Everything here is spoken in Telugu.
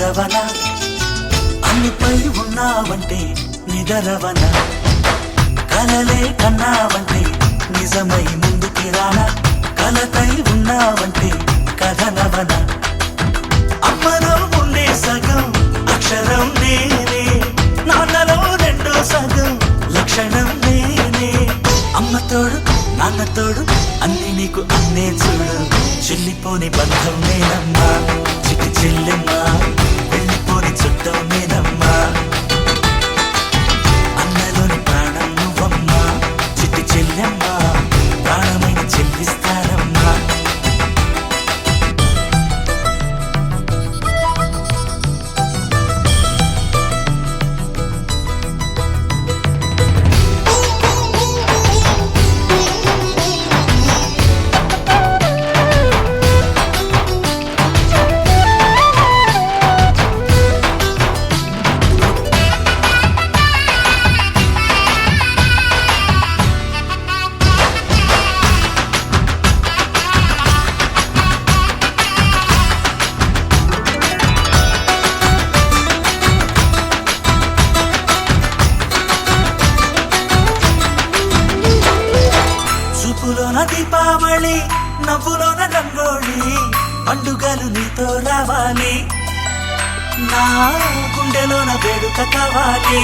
నిద్రవన అన్నిపై ఉన్నావంటే నిదరవన కలలే కన్నావంటే నిజమై ముందుకి రానా కలతై ఉన్నావంటే కథనవన అమ్మలో ఉండే సగం అక్షరం నేనే నాన్నలో రెండో సగం లక్షణం నేనే అమ్మ తోడు నాన్న తోడు అన్ని నీకు అన్నే చూడు చెల్లిపోని బంధం నేనమ్మా చిటి చెల్లెమ్మా వెళ్ళిపోని చుట్టం నేనమ్మా అన్నలోని ప్రాణం నువ్వమ్మా చిటి చెల్లెమ్మా ప్రాణమైన చెల్లిస్తానమ్మా చూపులోన దీపావళి నవ్వులోన రంగోళి పండుగలు నీతో రావాలి నా గుండెలోన వేడుక కావాలి